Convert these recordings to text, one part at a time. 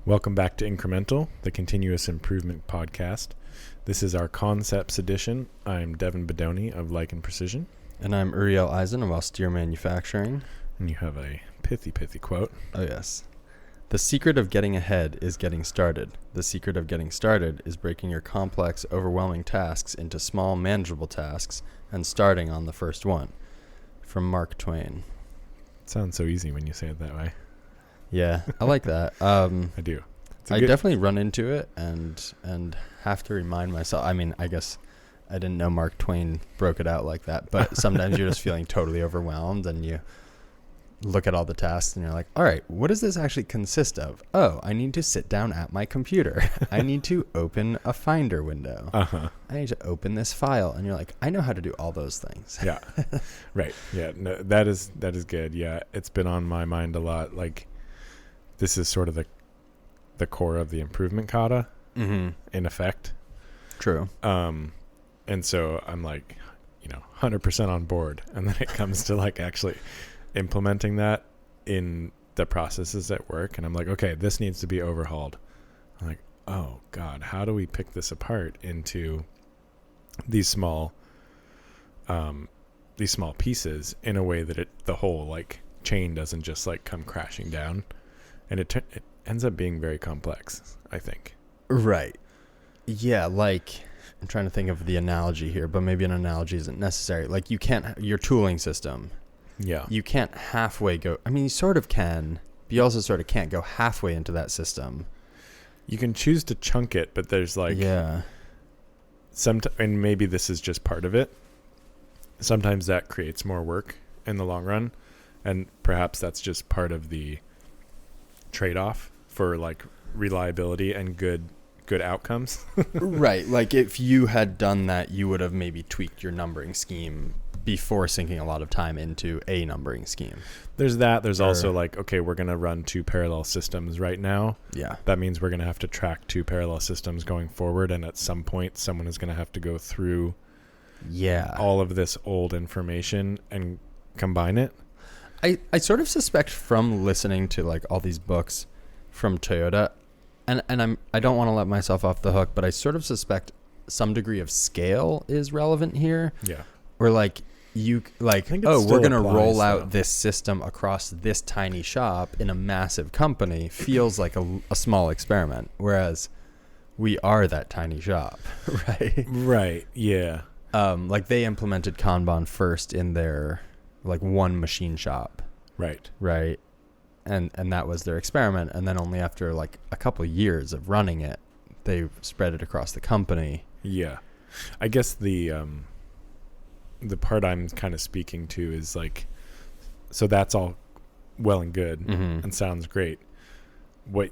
Welcome back to Incremental, the continuous improvement podcast. This is our concepts edition. I'm Devin Bedoni of Like and Precision. And I'm Uriel Eisen of Austere Manufacturing. And you have a pithy quote. Oh, yes. The secret of getting ahead is getting started. The secret of getting started is breaking your complex, overwhelming tasks into small, manageable tasks and starting on the first one. From Mark Twain. It sounds so easy when you say it that way. Yeah, I like that. I do. I definitely run into it and have to remind myself. I mean, I guess I didn't know Mark Twain broke it out like that, but sometimes you're just feeling totally overwhelmed and you look at all the tasks and you're like, all right, what does this actually consist of? Oh, I need to sit down at my computer. I need to open a Finder window. I need to open this file. And you're like, I know how to do all those things. Yeah. Right. Yeah. No, that is good. Yeah. It's been on my mind a lot. Like, this is sort of the core of the improvement kata, in effect. True. And so I'm like, 100% on board. And then it comes to like actually implementing that in the processes at work. And I'm like, okay, this needs to be overhauled. I'm like, oh God, how do we pick this apart into these small pieces in a way that the whole like chain doesn't just like come crashing down. And it ends up being very complex, I think. Right. Yeah, like, I'm trying to think of the analogy here, but maybe an analogy isn't necessary. Like, you can't, your tooling system. Yeah. You can't halfway go, I mean, you sort of can, but you also sort of can't go halfway into that system. You can choose to chunk it, but there's like... Yeah. And maybe this is just part of it. Sometimes that creates more work in the long run. And perhaps that's just part of the trade-off for like reliability and good outcomes. Right. Like if you had done that, you would have maybe tweaked your numbering scheme before sinking a lot of time into a numbering scheme. There's that. There's also like, okay, we're going to run two parallel systems right now. Yeah. That means we're going to have to track two parallel systems going forward. And at some point, someone is going to have to go through all of this old information and combine it. I sort of suspect from listening to like all these books from Toyota, and I don't want to let myself off the hook, but I sort of suspect some degree of scale is relevant here. Yeah. Where like we're going to roll out this system across this tiny shop in a massive company feels like a small experiment, whereas we are that tiny shop, right? Right. Yeah. Like they implemented Kanban first in their like one machine shop. Right. And that was their experiment. And then only after like a couple of years of running it, they spread it across the company. Yeah. I guess the part I'm kind of speaking to is like, so that's all well and good and sounds great. What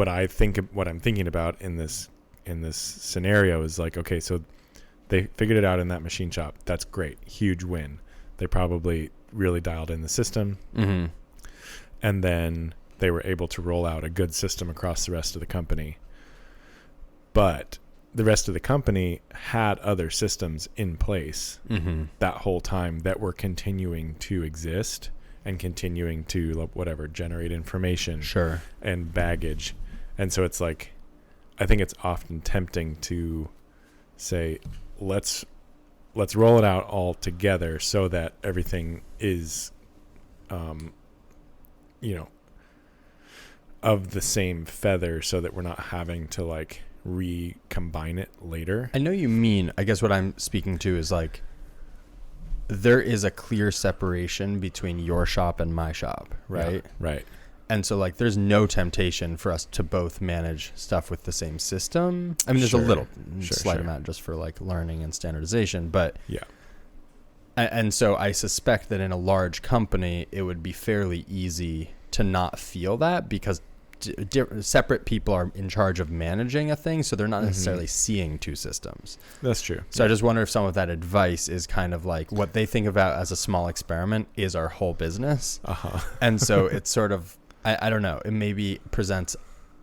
I'm thinking about in this scenario is like, okay, so they figured it out in that machine shop. That's great. Huge win. They probably really dialed in the system. And then they were able to roll out a good system across the rest of the company. But the rest of the company had other systems in place that whole time that were continuing to exist and continuing to generate information and baggage. And so it's like, I think it's often tempting to say, let's roll it out all together so that everything is, of the same feather, so that we're not having to like recombine it later. I know you mean, I guess what I'm speaking to is like, there is a clear separation between your shop and my shop, right? Yeah, right. And so like, there's no temptation for us to both manage stuff with the same system. I mean, there's a little slight amount just for like learning and standardization, but yeah. And so I suspect that in a large company, it would be fairly easy to not feel that because separate people are in charge of managing a thing. So they're not necessarily seeing two systems. That's true. So I just wonder if some of that advice is kind of like what they think about as a small experiment is our whole business. And so it's sort of, I don't know, it maybe presents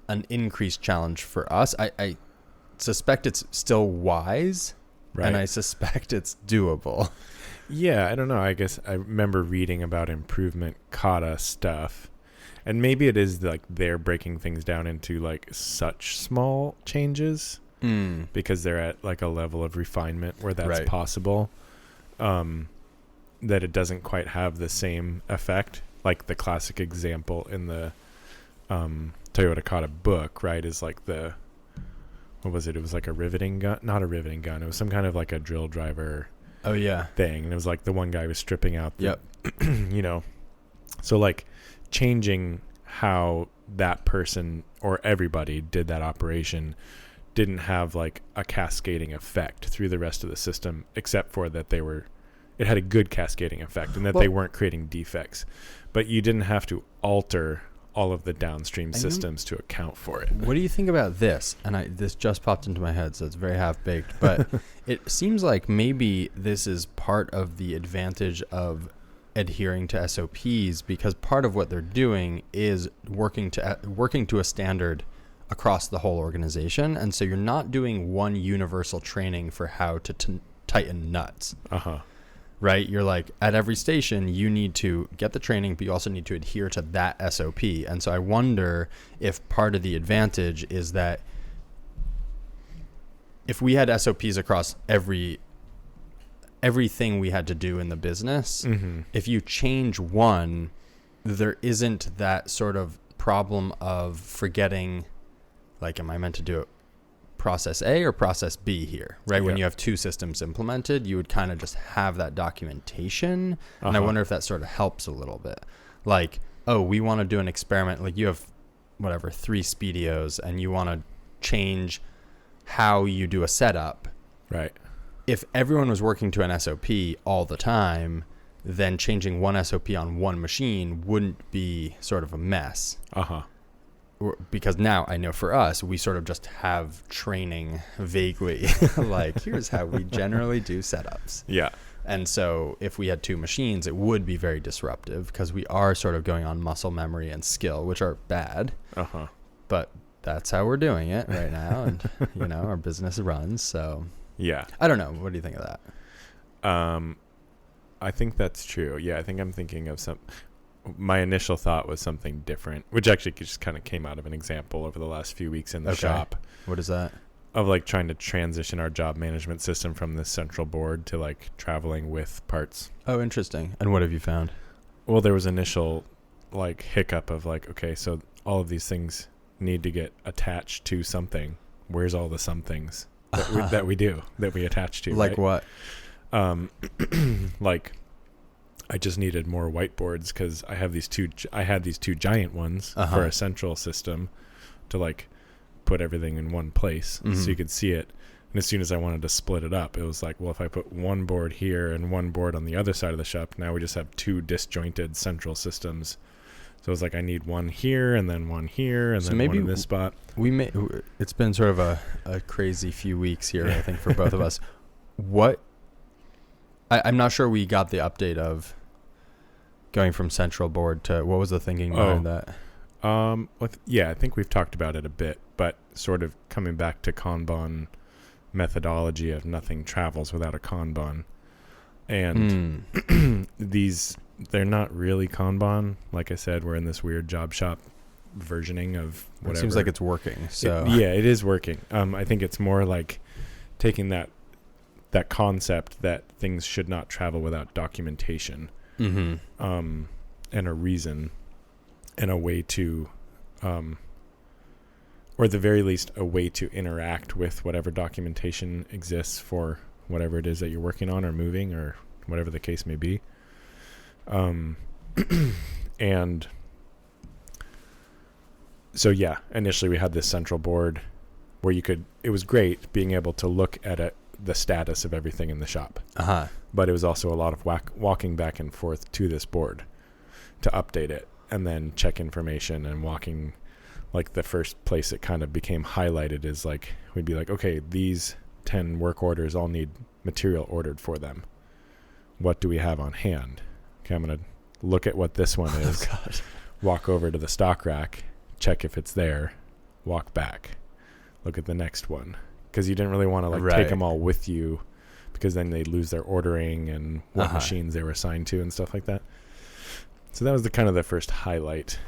an increased challenge for us. I suspect it's still wise, and I suspect it's doable. Yeah, I don't know. I guess I remember reading about improvement kata stuff, And maybe it is like they're breaking things down into like such small changes because they're at like a level of refinement where that's possible, that it doesn't quite have the same effect. Like the classic example in the Toyota Kata book, right, is like what was it? It was like a riveting gun, not a riveting gun. It was some kind of like a drill driver thing. And it was like the one guy was stripping out you know, so like changing how that person or everybody did that operation didn't have like a cascading effect through the rest of the system, except for that it had a good cascading effect and that they weren't creating defects, but you didn't have to alter all of the downstream systems to account for it. What do you think about this? And this just popped into my head, so it's very half-baked, but it seems like maybe this is part of the advantage of adhering to SOPs, because part of what they're doing is working to a standard across the whole organization. And so you're not doing one universal training for how to tighten nuts. Right? You're like, at every station, you need to get the training, but you also need to adhere to that SOP. And so I wonder if part of the advantage is that if we had SOPs across everything we had to do in the business, if you change one, there isn't that sort of problem of forgetting, like, am I meant to do it process A or process B here, right? When you have two systems implemented, you would kind of just have that documentation. And I wonder if that sort of helps a little bit. Like, oh, we want to do an experiment. Like, you have 3 Speedios and you want to change how you do a setup. Right. If everyone was working to an SOP all the time, then changing one SOP on one machine wouldn't be sort of a mess. Because now I know for us, we sort of just have training vaguely, like, here's how we generally do setups. Yeah. And so if we had 2 machines, it would be very disruptive because we are sort of going on muscle memory and skill, which are bad. But that's how we're doing it right now. And, you know, our business runs. So yeah, I don't know. What do you think of that? I think that's true. Yeah. I think I'm thinking of my initial thought was something different, which actually just kind of came out of an example over the last few weeks in the shop. What is that? Of like trying to transition our job management system from the central board to like traveling with parts. Oh, interesting. And what have you found? Well, there was initial like hiccup of like, okay, so all of these things need to get attached to something. Where's all the somethings that we attach to? Like right? what? Like, I just needed more whiteboards because I had these two giant ones for a central system to like put everything in one place so you could see it. And as soon as I wanted to split it up, it was like, well, if I put one board here and one board on the other side of the shop, now we just have 2 disjointed central systems. So it was like, I need one here and then one here and then one in this spot. It's been sort of a crazy few weeks here, I think, for both of us. I'm not sure we got the update of going from central board to, what was the thinking behind that? Yeah, I think we've talked about it a bit, but sort of coming back to Kanban methodology of nothing travels without a Kanban. And they're not really Kanban. Like I said, we're in this weird job shop versioning of whatever. It seems like it's working. So it is working. I think it's more like taking that concept that things should not travel without documentation, and a reason, and a way to, or at the very least, a way to interact with whatever documentation exists for whatever it is that you're working on or moving or whatever the case may be. And so, yeah, initially we had this central board where it was great being able to look at the status of everything in the shop. But it was also a lot of walking back and forth to this board to update it and then check information and walking. Like the first place it kind of became highlighted is like, we'd be like, okay, these 10 work orders all need material ordered for them. What do we have on hand? Okay, I'm going to look at what this one is, walk over to the stock rack, check if it's there, walk back, look at the next one. Because you didn't really want to take them all with you, because then they'd lose their ordering and what machines they were assigned to and stuff like that. So that was the first highlight.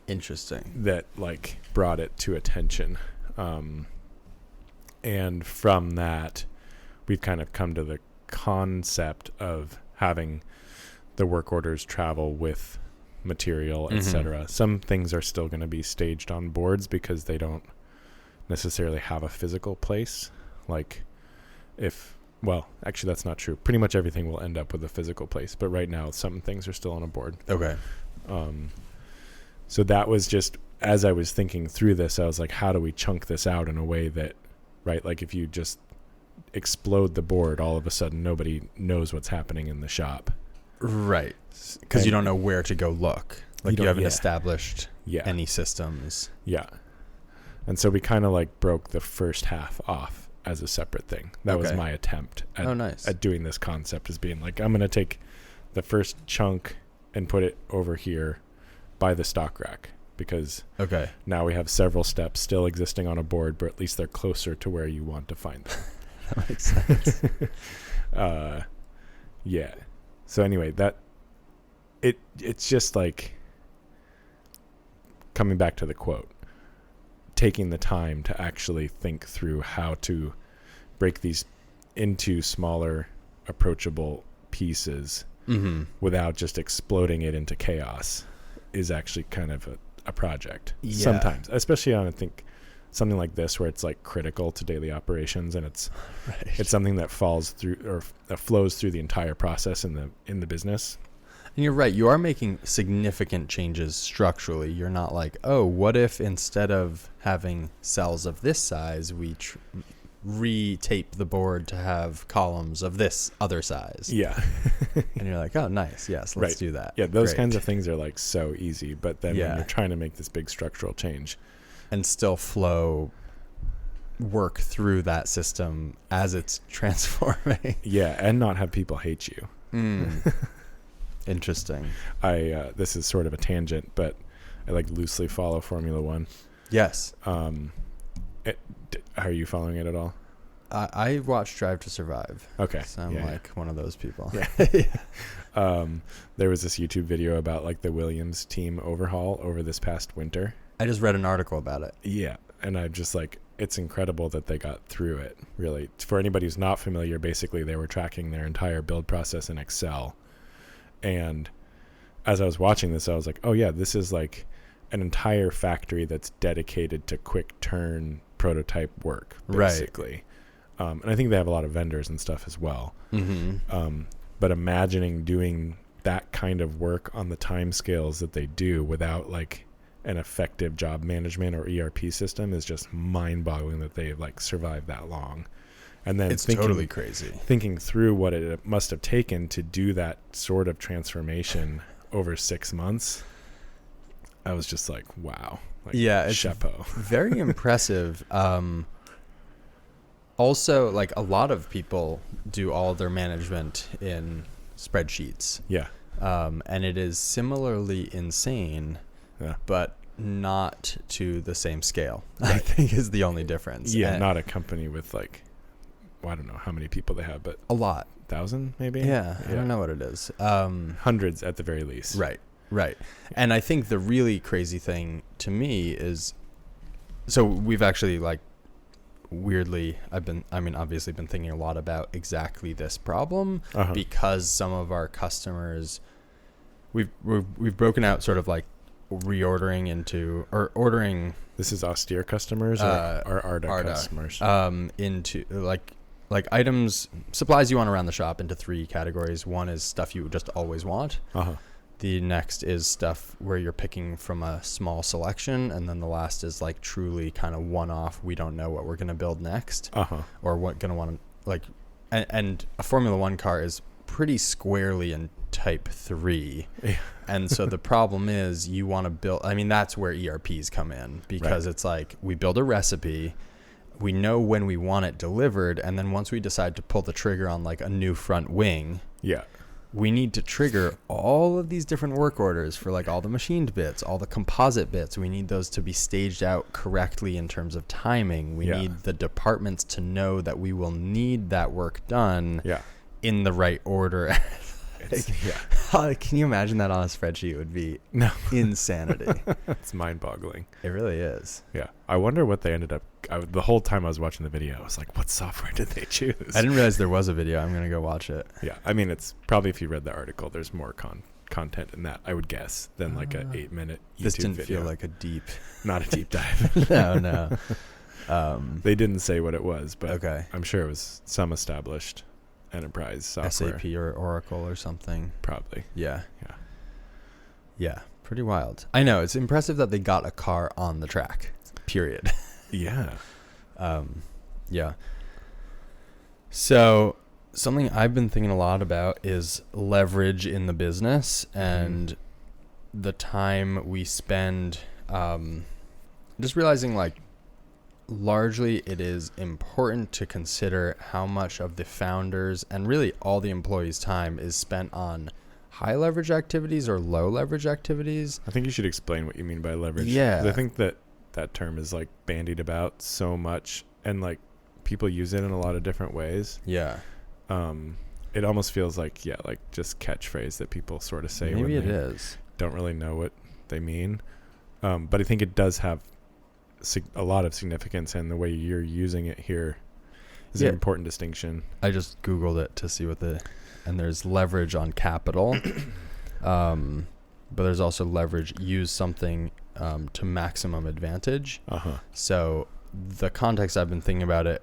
Interesting. that like brought it to attention. And from that, we've kind of come to the concept of having the work orders travel with material, etc. Some things are still going to be staged on boards because they don't necessarily have a physical place. Like actually that's not true. Pretty much everything will end up with a physical place, but right now some things are still on a board. Okay. So that was just, as I was thinking through this, I was like, how do we chunk this out in a way that, right, like if you just explode the board, all of a sudden nobody knows what's happening in the shop. Right. Because you don't know where to go look. Like you haven't established any systems. Yeah. And so we kind of like broke the first half off as a separate thing. That was my attempt at doing this concept, as being like, I'm going to take the first chunk and put it over here by the stock rack, because now we have several steps still existing on a board, but at least they're closer to where you want to find them. That makes sense. Yeah. So anyway, it's just like coming back to the quote, taking the time to actually think through how to break these into smaller, approachable pieces without just exploding it into chaos is actually kind of a project sometimes, especially on, I think, something like this where it's like critical to daily operations, and it's something that falls through or flows through the entire process in the business. And you're right, you are making significant changes structurally. You're not like, oh, what if instead of having cells of this size, we re-tape the board to have columns of this other size? Yeah. And you're like, oh, nice. Yes, let's do that. Yeah, those kinds of things are like so easy. But then when you're trying to make this big structural change and still work through that system as it's transforming. Yeah, and not have people hate you. Interesting. This is sort of a tangent, but I like loosely follow Formula One. Yes. Are you following it at all? I watch Drive to Survive. Okay. So I'm one of those people. Yeah. There was this YouTube video about like the Williams team overhaul over this past winter. I just read an article about it. Yeah. And I'm just like, it's incredible that they got through it, really. For anybody who's not familiar, basically they were tracking their entire build process in Excel. And as I was watching this, I was like, oh yeah, this is like an entire factory that's dedicated to quick turn prototype work, basically. And I think they have a lot of vendors and stuff as well. But imagining doing that kind of work on the time scales that they do without like an effective job management or ERP system is just mind-boggling that they've like survived that long. And then it's totally crazy. Thinking through what it must have taken to do that sort of transformation over 6 months, I was just like, wow. Like, it's chapeau. Very impressive. Also, like a lot of people do all their management in spreadsheets. Yeah. And it is similarly insane, but not to the same scale, I think is the only difference. Yeah, not a company with like, well, I don't know how many people they have, but a lot. 1,000 maybe? Yeah, I don't know what it is. Hundreds at the very least. Right. And I think the really crazy thing to me is, so we've actually like weirdly, obviously been thinking a lot about exactly this problem because some of our customers, we've broken out sort of like reordering into, or ordering. This is austere customers or Arda customers? Into like items, supplies you want around the shop into 3 categories. One is stuff you just always want. The next is stuff where you're picking from a small selection. And then the last is like truly kind of one-off. We don't know what we're going to build next or what going to want to like, and a Formula One car is pretty squarely in type 3. And so the problem is you want to build, that's where ERPs come in, because it's like we build a recipe, we know when we want it delivered. And then once we decide to pull the trigger on like a new front wing, we need to trigger all of these different work orders for like all the machined bits, all the composite bits. We need those to be staged out correctly in terms of timing. We need the departments to know that we will need that work done in the right order. Can you imagine that on a spreadsheet? It would be insanity. It's mind-boggling. It really is. Yeah. I wonder what they ended up. The whole time I was watching the video, I was like, what software did they choose? I didn't realize there was a video. I'm going to go watch it. Yeah. I mean, it's probably, if you read the article, there's more content in that, I would guess, than like a 8-minute YouTube This didn't video. feel like a deep. Not a deep dive. No. They didn't say what it was, but okay. I'm sure it was some established enterprise software. SAP or Oracle or something. Probably. Yeah. Pretty wild. I know. It's impressive that they got a car on the track. Period. Yeah. Yeah. So something I've been thinking a lot about is leverage in the business and the time we spend just realizing, like, largely it is important to consider how much of the founders and really all the employees' time is spent on high leverage activities or low leverage activities. I think you should explain what you mean by leverage. Yeah. 'Cause I think that term is like bandied about so much, and like people use it in a lot of different ways. Yeah. It almost feels like, like just catchphrase that people sort of say. Maybe when it they is. don't really know what they mean. But I think it does have a lot of significance, and the way you're using it here is an important distinction. I just Googled it to see and there's leverage on capital, but there's also leverage, use something to maximum advantage. So the context I've been thinking about it,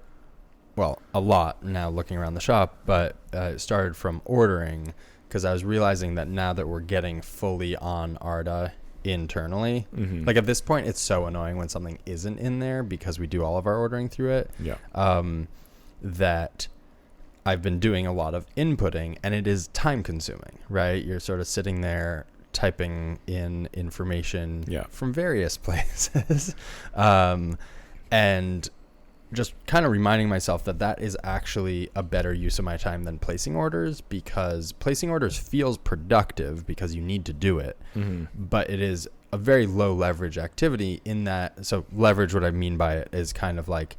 well, a lot now looking around the shop, but it started from ordering, because I was realizing that now that we're getting fully on ARDA internally, like at this point it's so annoying when something isn't in there because we do all of our ordering through it, that I've been doing a lot of inputting, and it is time consuming, right? You're sort of sitting there typing in information from various places, and just kind of reminding myself that is actually a better use of my time than placing orders, because placing orders feels productive because you need to do it, but it is a very low leverage activity in that. So leverage, what I mean by it is kind of like,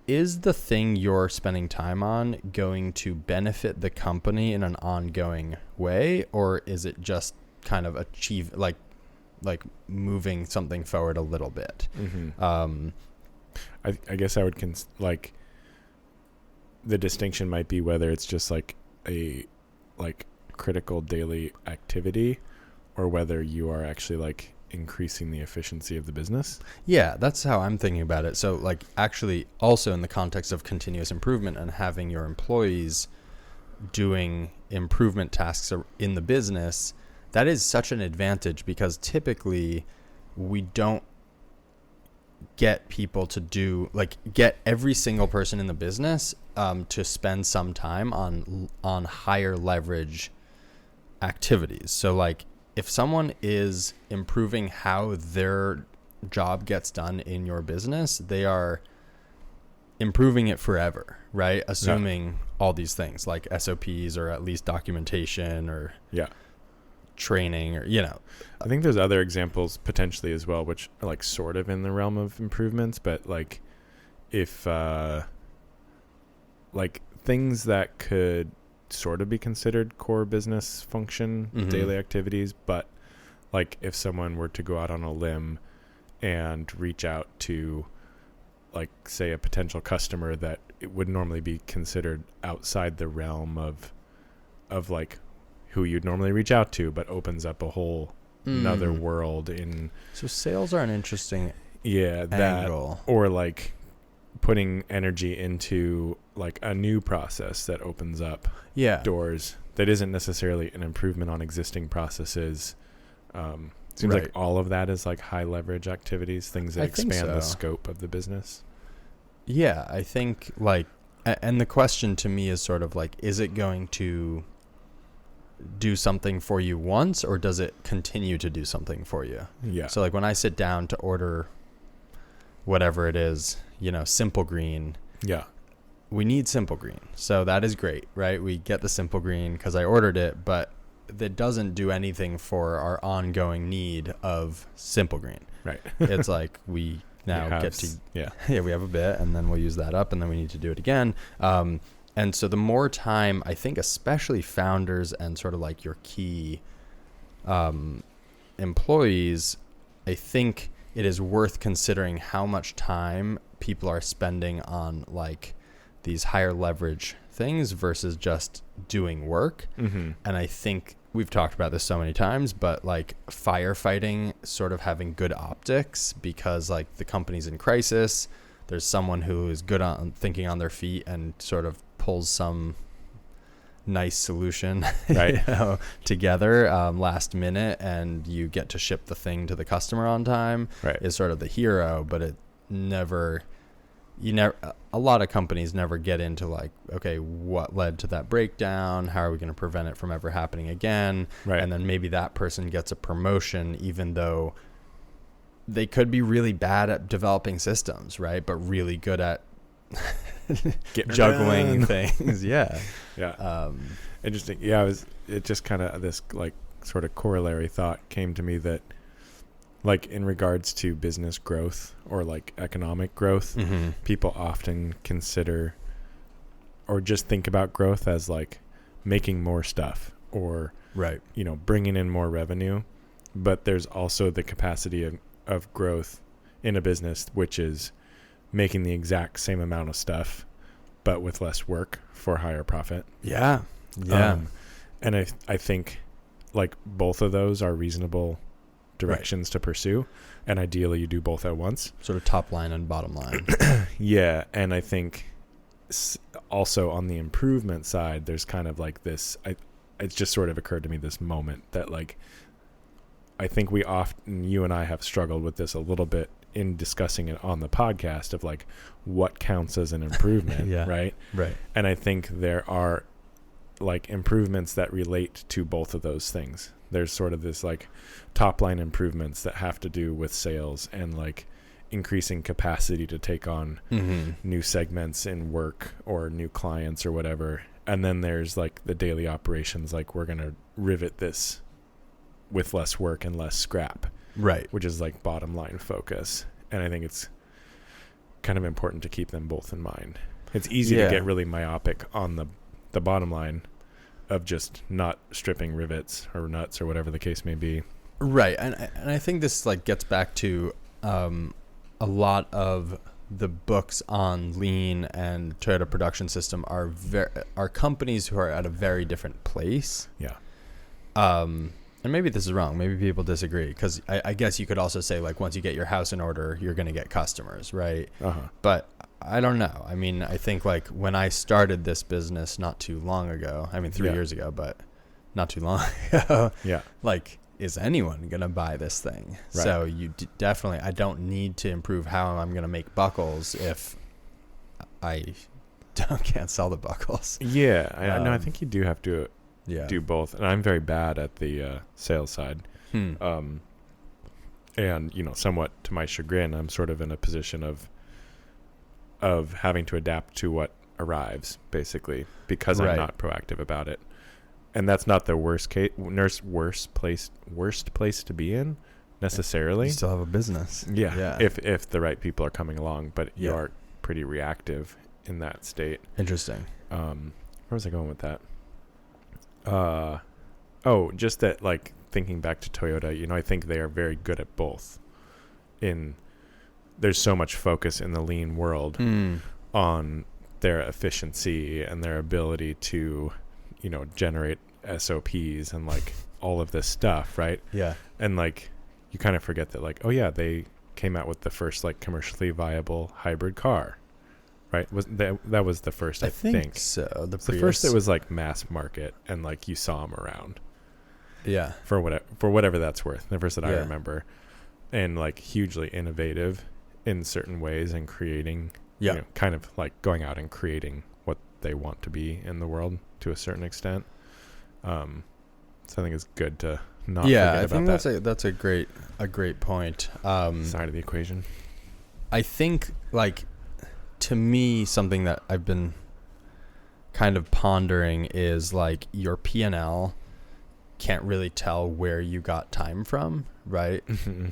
is the thing you're spending time on going to benefit the company in an ongoing way, or is it just kind of like moving something forward a little bit? I guess I would like the distinction might be whether it's just like a critical daily activity, or whether you are actually like increasing the efficiency of the business. Yeah, that's how I'm thinking about it. So like actually also in the context of continuous improvement and having your employees doing improvement tasks in the business, that is such an advantage, because typically we don't get people to get every single person in the business to spend some time on higher leverage activities. So like if someone is improving how their job gets done in your business, they are improving it forever, right? Assuming all these things like SOPs, or at least documentation, or training, or I think there's other examples potentially as well, which are like sort of in the realm of improvements, but like if like things that could sort of be considered core business function, daily activities, but like if someone were to go out on a limb and reach out to, like, say a potential customer that it would normally be considered outside the realm of like who you'd normally reach out to, but opens up a whole another world in. So sales are an interesting angle. That, or like putting energy into like a new process that opens up doors that isn't necessarily an improvement on existing processes. Seems like all of that is like high leverage activities, things that expand the scope of the business. Yeah, I think like, and the question to me is sort of like, is it going to do something for you once, or does it continue to do something for you? Yeah. So like when I sit down to order whatever it is, Simple Green. Yeah. We need Simple Green. So that is great, right? We get the Simple Green because I ordered it, but that doesn't do anything for our ongoing need of Simple Green. Right. It's like we now get to, we have a bit, and then we'll use that up, and then we need to do it again. And so the more time, I think, especially founders and sort of like your key employees, I think it is worth considering how much time people are spending on like these higher leverage things versus just doing work. Mm-hmm. And I think we've talked about this so many times, but like firefighting sort of having good optics because like the company's in crisis. There's someone who is good on thinking on their feet and sort of pulls some nice solution right. Together last minute, and you get to ship the thing to the customer on time. Right. Is sort of the hero, but a lot of companies never get into like, okay, what led to that breakdown? How are we going to prevent it from ever happening again? Right. And then maybe that person gets a promotion, even though they could be really bad at developing systems, right? But really good at juggling things. Yeah. Yeah. Interesting. Yeah. It just kind of this like sort of corollary thought came to me that like in regards to business growth or like economic growth, mm-hmm. people often consider or just think about growth as like making more stuff or, right. Bringing in more revenue. But there's also the capacity of growth in a business, which is making the exact same amount of stuff, but with less work for higher profit. Yeah. Yeah. And I think like both of those are reasonable directions to pursue, and ideally you do both at once, sort of top line and bottom line. Yeah. And I think also on the improvement side, there's kind of like this, it's just sort of occurred to me this moment that like I think you and I have struggled with this a little bit in discussing it on the podcast of like what counts as an improvement. Yeah. Right. And I think there are like improvements that relate to both of those things. There's sort of this like top line improvements that have to do with sales and like increasing capacity to take on mm-hmm. new segments in work or new clients or whatever. And then there's like the daily operations, like we're going to rivet this with less work and less scrap, right? Which is like bottom line focus. And I think it's kind of important to keep them both in mind. It's easy to get really myopic on the bottom line of just not stripping rivets or nuts or whatever the case may be. Right. And I think this like gets back to a lot of the books on lean and Toyota Production System are companies who are at a very different place. Yeah. And maybe this is wrong. Maybe people disagree because I guess you could also say like once you get your house in order, you're going to get customers, right? Uh-huh. But I don't know. I mean, I think like when I started this business not too long ago, I mean 3 years ago, but not too long ago. Yeah. Like, is anyone going to buy this thing? Right. So you definitely, I don't need to improve how I'm going to make buckles if I can't sell the buckles. Yeah. I think you do have to do both. And I'm very bad at the sales side. And, somewhat to my chagrin, I'm sort of in a position of having to adapt to what arrives, basically, because I'm not proactive about it. And that's not the worst place to be in necessarily. You still have a business. Yeah. If the right people are coming along, but you are pretty reactive in that state. Interesting. Where was I going with that? Just that, like, thinking back to Toyota, I think they are very good at both. There's so much focus in the lean world on their efficiency and their ability to, generate SOPs and like all of this stuff, right? Yeah. And like you kind of forget that like, oh yeah, they came out with the first like commercially viable hybrid car, right? That was the first, I think. So. The first that was like mass market and like you saw them around. Yeah. For whatever that's worth. The first that I remember, and like hugely innovative in certain ways and creating, kind of like going out and creating what they want to be in the world to a certain extent. So I think it's good to not forget about that. I think that's a great point. Side of the equation. I think like to me something that I've been kind of pondering is like your P&L can't really tell where you got time from, right?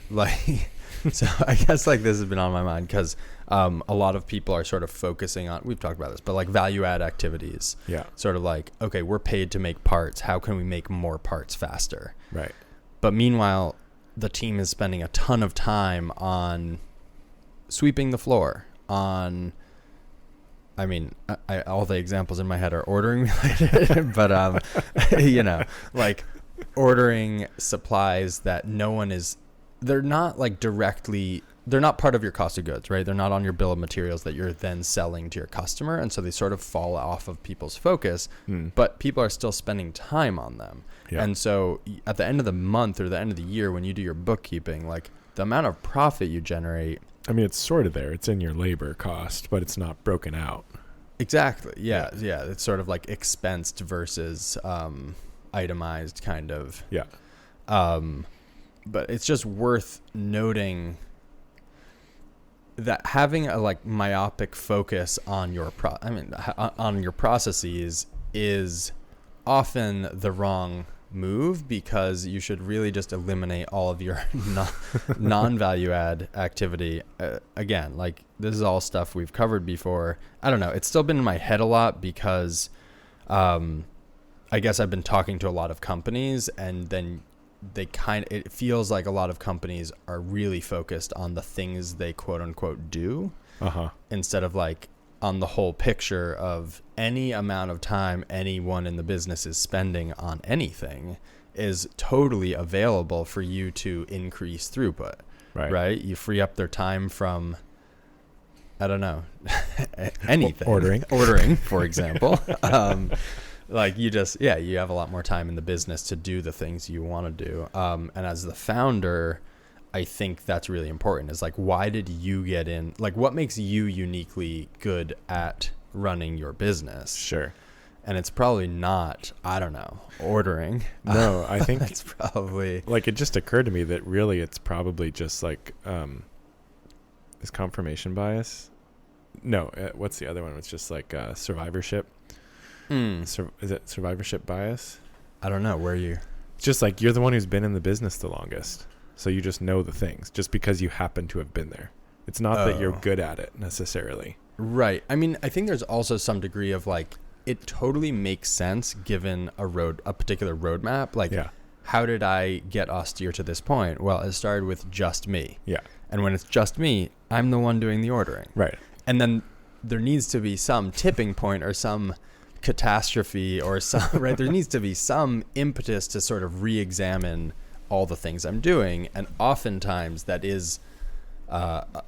Like, so I guess like this has been on my mind because a lot of people are sort of focusing on, we've talked about this, but like value add activities. Yeah. Sort of like, okay, we're paid to make parts. How can we make more parts faster? Right. But meanwhile, the team is spending a ton of time on sweeping the floor, on, I mean, all the examples in my head are ordering related, but, you know, like ordering supplies that no one is, they're not like directly, they're not part of your cost of goods, right? They're not on your bill of materials that you're then selling to your customer. And so they sort of fall off of people's focus, but people are still spending time on them. Yeah. And so at the end of the month or the end of the year, when you do your bookkeeping, like the amount of profit you generate, I mean, it's sort of there. It's in your labor cost, but it's not broken out. Exactly. Yeah. Yeah. It's sort of like expensed versus itemized kind of. Yeah. But it's just worth noting that having a like myopic focus on your on your processes is often the wrong move, because you should really just eliminate all of your non-value add activity. Again, like this is all stuff we've covered before. I don't know. It's still been in my head a lot because I guess I've been talking to a lot of companies, and then it feels like a lot of companies are really focused on the things they quote unquote do, instead of like on the whole picture of any amount of time anyone in the business is spending on anything is totally available for you to increase throughput. Right? You free up their time from, I don't know, anything. Ordering, for example. Like you just, you have a lot more time in the business to do the things you want to do. And as the founder, I think that's really important, is like, why did you get in? Like, what makes you uniquely good at running your business? Sure. And it's probably not, I don't know, ordering. No, I think it's probably like, it just occurred to me that really it's probably just like, is confirmation bias? No, what's the other one? It's just like survivorship. Is it survivorship bias? I don't know. Where you? It's just like you're the one who's been in the business the longest. So you just know the things just because you happen to have been there. It's not that you're good at it necessarily. Right. I mean, I think there's also some degree of like, it totally makes sense given a particular roadmap. Like, how did I get austere to this point? Well, it started with just me. Yeah. And when it's just me, I'm the one doing the ordering. Right. And then there needs to be some tipping point or some catastrophe or some, right? There needs to be some impetus to sort of re-examine all the things I'm doing. And oftentimes that is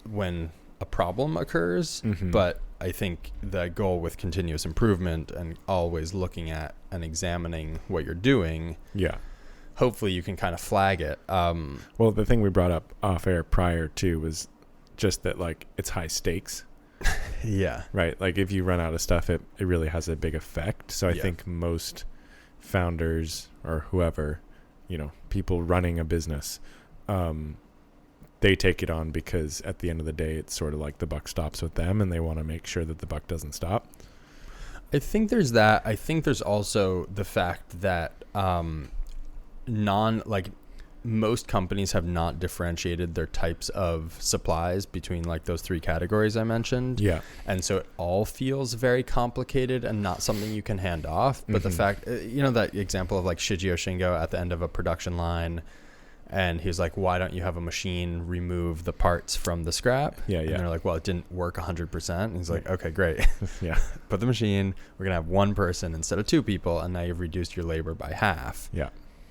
when a problem occurs. But I think the goal with continuous improvement and always looking at and examining what you're doing, hopefully you can kind of flag it. Well, the thing we brought up off air prior to was just that, like, it's high stakes. Right. Like if you run out of stuff, it really has a big effect. So I think most founders or whoever, you know, people running a business, they take it on because at the end of the day, it's sort of like the buck stops with them and they want to make sure that the buck doesn't stop. I think there's that. I think there's also the fact that most companies have not differentiated their types of supplies between like those three categories I mentioned. Yeah. And so it all feels very complicated and not something you can hand off. But the fact, you know, that example of like Shigeo Shingo at the end of a production line, and he was like, why don't you have a machine remove the parts from the scrap? And they're like, well, it didn't work 100%. And he's like, okay, great. Put the machine, we're going to have one person instead of two people. And now you've reduced your labor by half.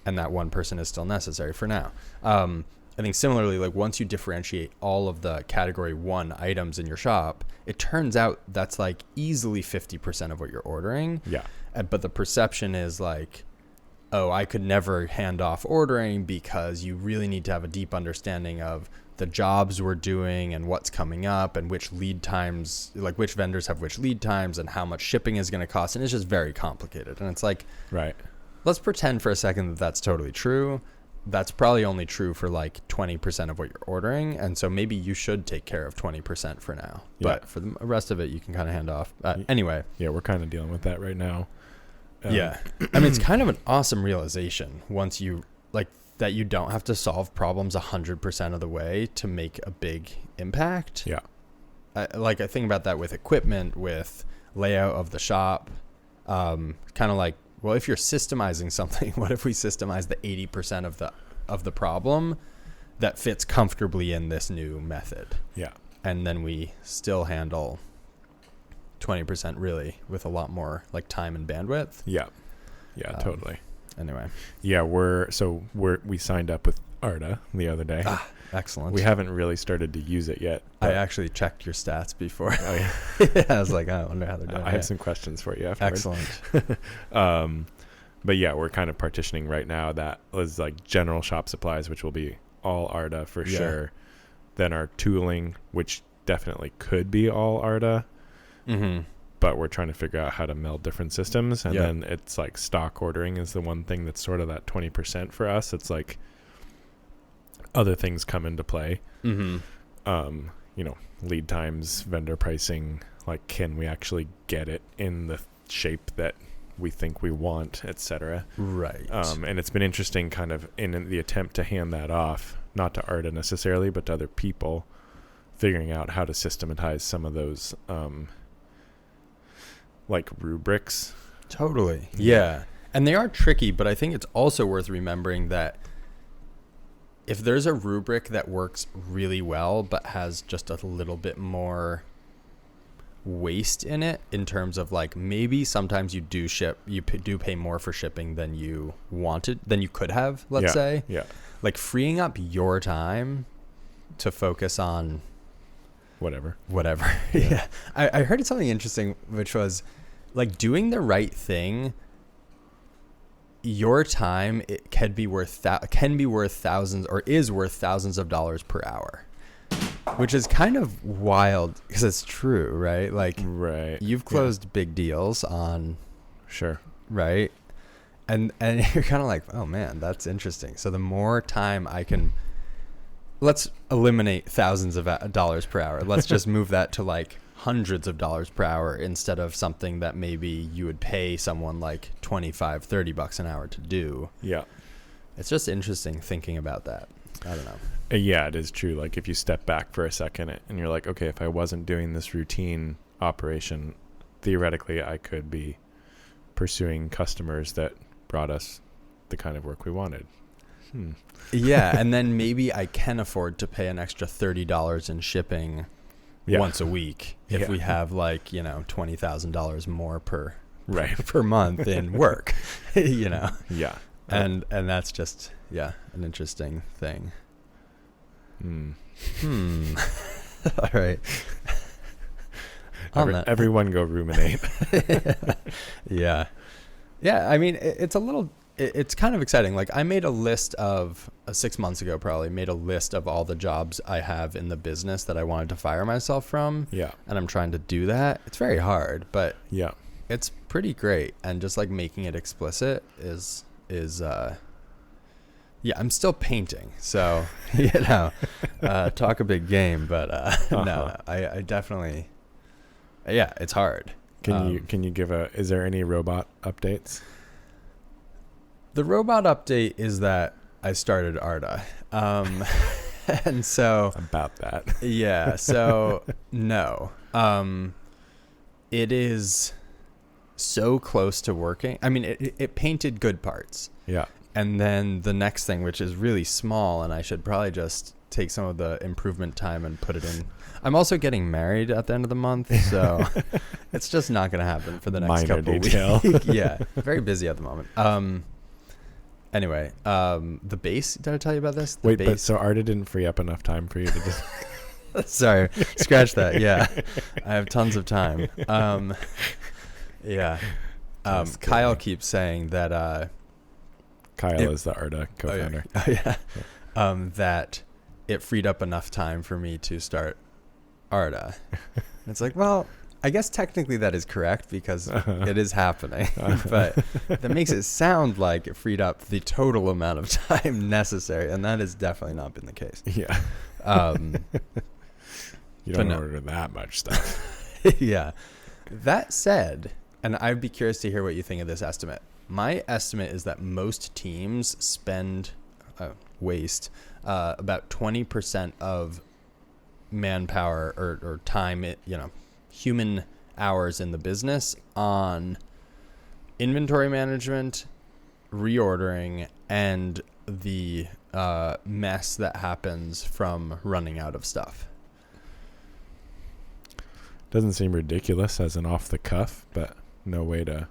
And that one person is still necessary for now. I think similarly, like once you differentiate all of the category 1 items in your shop, it turns out that's like easily 50% of what you're ordering. But the perception is like, oh, I could never hand off ordering because you really need to have a deep understanding of the jobs we're doing and what's coming up and which lead times, like which vendors have which lead times and how much shipping is going to cost. And it's just very complicated. And it's like, let's pretend for a second that that's totally true. That's probably only true for like 20% of what you're ordering. And so maybe you should take care of 20% for now. But for the rest of it, you can kind of hand off. Anyway. Yeah, we're kind of dealing with that right now. Yeah. I mean, it's kind of an awesome realization once you like that you don't have to solve problems 100% of the way to make a big impact. Yeah. I think about that with equipment, with layout of the shop. Kind of like, well, if you're systemizing something, what if we systemize the 80% of the problem that fits comfortably in this new method? Yeah. And then we still handle 20% really with a lot more like time and bandwidth. Yeah. Yeah, totally. Anyway. Yeah, we signed up with Arda the other day. Excellent. We haven't really started to use it yet. I actually checked your stats before. Oh, yeah. Yeah, I was like, I wonder how they're doing. I have some questions for you afterwards. Excellent. But yeah, we're kind of partitioning right now. That was like general shop supplies, which will be all Arda for sure. Then our tooling, which definitely could be all Arda. Mm-hmm. But we're trying to figure out how to meld different systems. And then it's like stock ordering is the one thing that's sort of that 20% for us. It's like other things come into play. Mm-hmm. Lead times, vendor pricing, like can we actually get it in the shape that we think we want, etc. Right. And it's been interesting kind of in the attempt to hand that off, not to Arda necessarily, but to other people, figuring out how to systematize some of those like rubrics. Totally. Yeah. And they are tricky, but I think it's also worth remembering that if there's a rubric that works really well but has just a little bit more waste in it in terms of like maybe sometimes you do pay more for shipping than you wanted, than you could have, let's say. Yeah. Like freeing up your time to focus on whatever. Yeah. I heard something interesting, which was like doing the right thing. Your time, it can be worth thousands, or is worth thousands of dollars per hour, which is kind of wild because it's true, right? Like, right. You've closed big deals on, sure, right? And you're kind of like, oh man, that's interesting. So the more time I can, let's eliminate thousands of dollars per hour. Let's just move that to like hundreds of dollars per hour instead of something that maybe you would pay someone like $25-$30 an hour to do. Yeah. It's just interesting thinking about that. I don't know. Yeah, it is true. Like if you step back for a second and you're like, okay, if I wasn't doing this routine operation, theoretically I could be pursuing customers that brought us the kind of work we wanted. Yeah. And then maybe I can afford to pay an extra $30 in shipping once a week if we have like, $20,000 more per month in work, Yeah. And that's just, an interesting thing. All right. Everyone go ruminate. Yeah. I mean, it's kind of exciting. Like I made a list of 6 months ago, probably made a list of all the jobs I have in the business that I wanted to fire myself from. Yeah. And I'm trying to do that. It's very hard, but it's pretty great. And just like making it explicit is I'm still painting. So, talk a big game, but no, I definitely, it's hard. Can you give is there any robot updates? The robot update is that I started Arda. And so about that. Yeah. So no, it is so close to working. I mean, it painted good parts. Yeah. And then the next thing, which is really small, and I should probably just take some of the improvement time and put it in. I'm also getting married at the end of the month, so it's just not going to happen for the next couple of weeks. Yeah. Very busy at the moment. Anyway, the base, did I tell you about this? But so Arda didn't free up enough time for you to just... Sorry, scratch that. Yeah, I have tons of time. Kyle keeps saying that... Kyle is the Arda co-founder. That it freed up enough time for me to start Arda. It's like, well... I guess technically that is correct because it is happening, but that makes it sound like it freed up the total amount of time necessary, and that has definitely not been the case. Yeah. You don't order that much stuff. Yeah. That said, and I'd be curious to hear what you think of this estimate. My estimate is that most teams waste about 20% of manpower or time, human hours in the business on inventory management, reordering, and the mess that happens from running out of stuff. Doesn't seem ridiculous as an off the cuff, but no way to.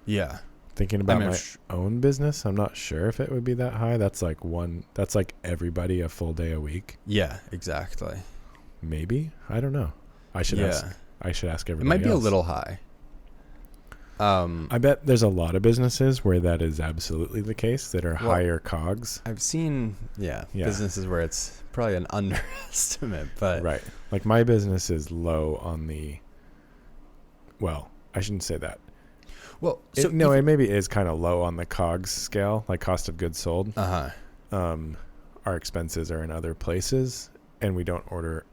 Yeah. Thinking about my own business, I'm not sure if it would be that high. That's like everybody a full day a week. Yeah, exactly. Maybe. I don't know. I should ask everybody. It might be a little high. I bet there's a lot of businesses where that is absolutely the case, that are higher COGS. I've seen businesses where it's probably an underestimate, but right. Like my business is low on the. Well, I shouldn't say that. Well, it maybe is kind of low on the COGS scale, like cost of goods sold. Our expenses are in other places, and we don't order.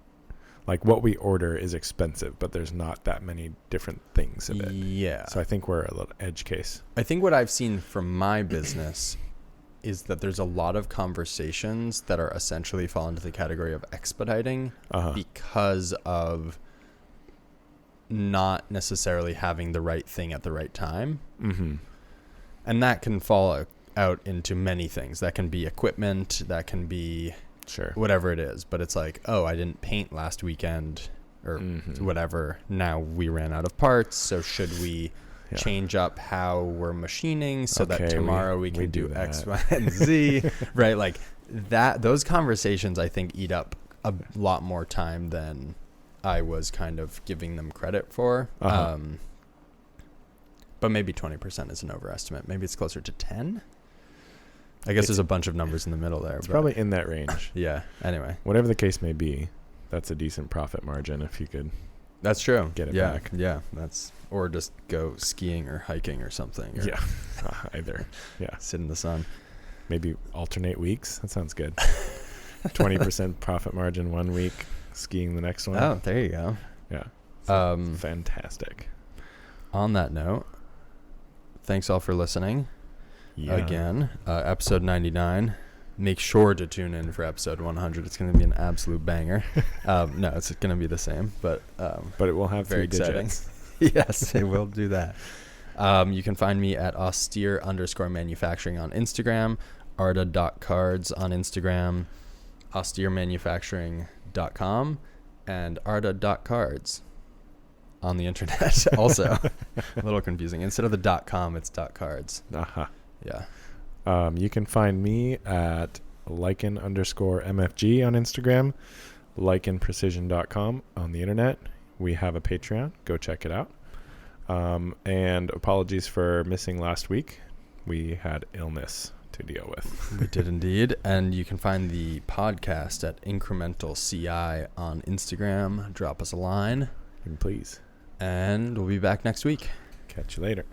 Like what we order is expensive, but there's not that many different things of it. Yeah. So I think we're a little edge case. I think what I've seen from my business is that there's a lot of conversations that are essentially fall into the category of expediting because of not necessarily having the right thing at the right time. Mm-hmm. And that can fall out into many things. That can be equipment, that can be whatever it is. But it's like, oh, I didn't paint last weekend or whatever. Now we ran out of parts. So should we change up how we're machining so that tomorrow we can do X, Y, and Z? Right? Like that. Those conversations, I think, eat up a lot more time than I was kind of giving them credit for. But maybe 20% is an overestimate. Maybe it's closer to 10. I guess there's a bunch of numbers in the middle there. It's probably in that range. Yeah. Anyway. Whatever the case may be, that's a decent profit margin if you could. That's true. Get it back. Yeah. Or just go skiing or hiking or something. Or either. Yeah. Sit in the sun. Maybe alternate weeks. That sounds good. 20% profit margin one week, skiing the next one. Oh, there you go. Yeah. Fantastic. On that note, thanks all for listening. Yeah. Again, episode 99. Make sure to tune in for episode 100. It's going to be an absolute banger. No, it's going to be the same, but it will have very exciting. Yes, it will do that. You can find me at austere_manufacturing on Instagram, arda.cards on Instagram, austeremanufacturing.com, and arda.cards on the internet also. A little confusing. Instead of the .com, it's .cards. Yeah. You can find me at lichen_MFG on Instagram, lichenprecision.com on the internet. We have a Patreon. Go check it out. And apologies for missing last week. We had illness to deal with. We did indeed. And you can find the podcast at Incremental CI on Instagram. Drop us a line. And please. And we'll be back next week. Catch you later.